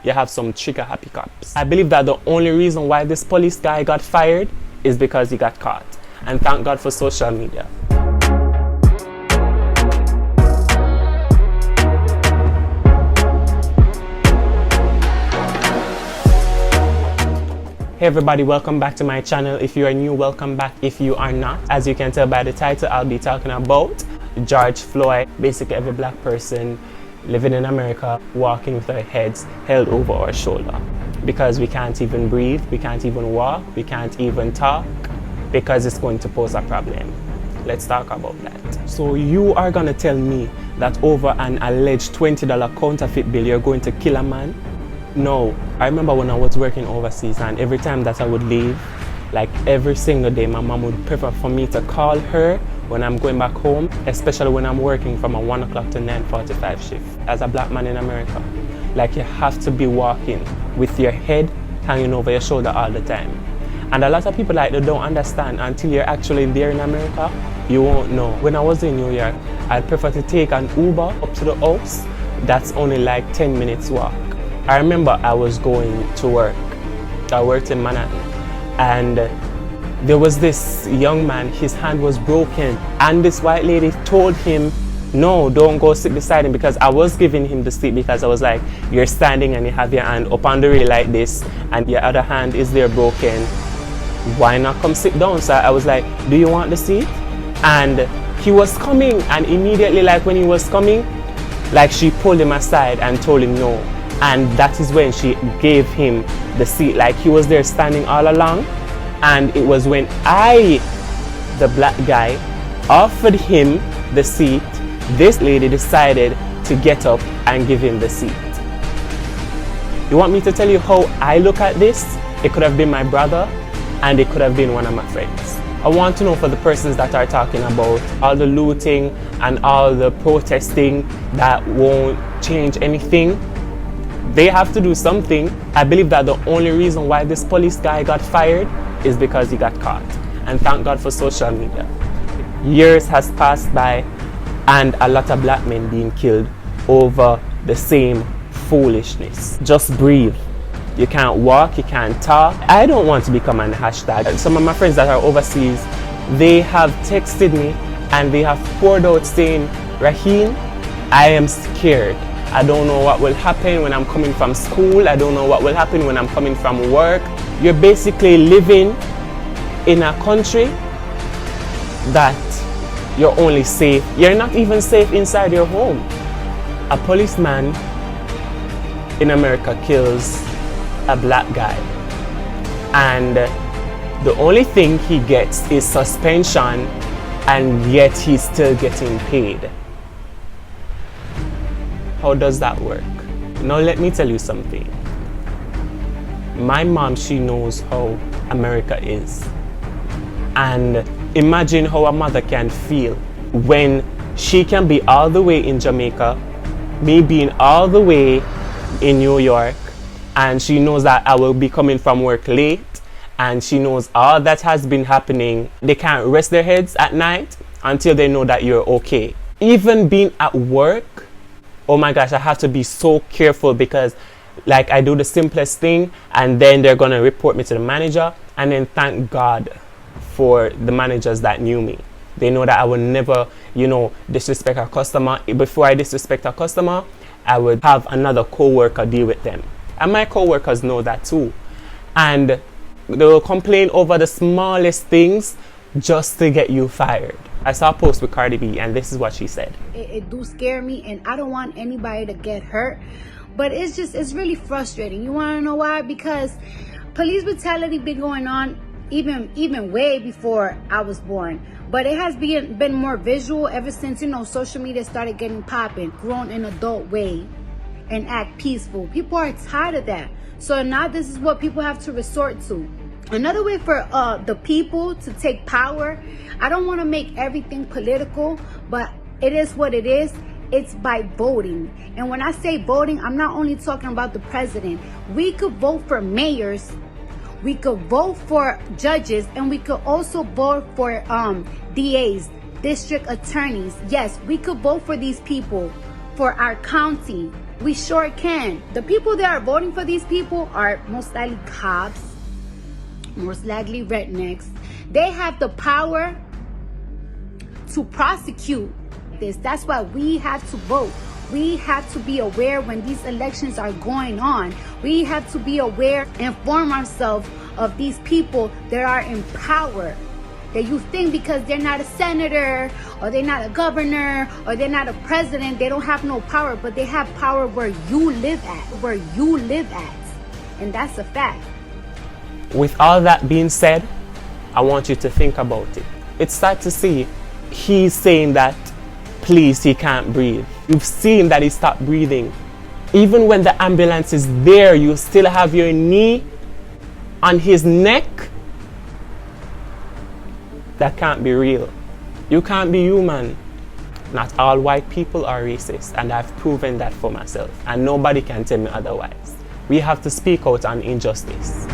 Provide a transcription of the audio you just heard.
you have some trigger happy cops. I believe that the only reason why this police guy got fired is because he got caught. And thank God for social media. Hey everybody, welcome back to my channel. If you are new, welcome back. If you are not, as you can tell by the title, I'll be talking about George Floyd. Basically every black person living in America walking with our heads held over our shoulder because we can't even breathe, we can't even walk, we can't even talk because it's going to pose a problem. Let's talk about that. So you are gonna tell me that over an alleged $20 counterfeit bill you're going to kill a man? No. I remember when I was working overseas, and every time that I would leave, like every single day, my mom would prefer for me to call her when I'm going back home, especially when I'm working from a 1 o'clock to 9:45 shift. As a black man in America, like you have to be walking with your head hanging over your shoulder all the time. And a lot of people like they don't understand until you're actually there in America, you won't know. When I was in New York, I'd prefer to take an Uber up to the house. That's only like 10 minutes walk. I remember I was going to work. I worked in Manhattan, and there was this young man, his hand was broken, and this white lady told him, no, don't go sit beside him, because I was giving him the seat because I was like, you're standing and you have your hand up on the rail like this and your other hand is there broken. Why not come sit down? So I was like, do you want the seat? And he was coming, and immediately, like when he was coming, like she pulled him aside and told him no. And that is when she gave him the seat. Like he was there standing all along, and it was when I, the black guy, offered him the seat, this lady decided to get up and give him the seat. You want me to tell you how I look at this? It could have been my brother, and it could have been one of my friends. I want to know, for the persons that are talking about all the looting and all the protesting that won't change anything, they have to do something. I believe that the only reason why this police guy got fired is because he got caught. And thank God for social media. Years has passed by, and a lot of black men being killed over the same foolishness. Just breathe. You can't walk, you can't talk. I don't want to become an hashtag. Some of my friends that are overseas, they have texted me and they have poured out saying, Raheem, I am scared. I don't know what will happen when I'm coming from school. I don't know what will happen when I'm coming from work. You're basically living in a country that you're only safe. You're not even safe inside your home. A policeman in America kills a black guy, and the only thing he gets is suspension, and yet he's still getting paid. How does that work? Now let me tell you something. My mom, she knows how America is. And imagine how a mother can feel when she can be all the way in Jamaica, me being all the way in New York, and she knows that I will be coming from work late, and she knows all that has been happening. They can't rest their heads at night until they know that you're okay. Even being at work, oh my gosh, I have to be so careful because like I do the simplest thing and then they're gonna report me to the manager, and then thank God for the managers that knew me. They know that I would never, disrespect a customer. Before I disrespect a customer, I would have another co-worker deal with them. And my co-workers know that too. And they will complain over the smallest things just to get you fired. I saw a post with Cardi B, and this is what she said. It do scare me, and I don't want anybody to get hurt, but it's really frustrating. You want to know why? Because police brutality been going on even way before I was born, but it has been more visual ever since social media started getting popping, grown in an adult way and act peaceful. People are tired of that, so now this is what people have to resort to. Another way for the people to take power, I don't want to make everything political, but it is what it is. It's by voting. And when I say voting, I'm not only talking about the president. We could vote for mayors, we could vote for judges, and we could also vote for DAs, district attorneys. Yes, we could vote for these people for our county. We sure can. The people that are voting for these people are most likely cops, most likely rednecks. They have the power to prosecute this. That's why we have to vote. We have to be aware when these elections are going on. We have to be aware, inform ourselves of these people that are in power. That you think because they're not a senator, or they're not a governor, or they're not a president, they don't have no power, but they have power where you live at. And that's a fact. With all that being said, I want you to think about it. It's sad to see he's saying that, please, he can't breathe. You've seen that he stopped breathing. Even when the ambulance is there, you still have your knee on his neck. That can't be real. You can't be human. Not all white people are racist, and I've proven that for myself, and nobody can tell me otherwise. We have to speak out on injustice.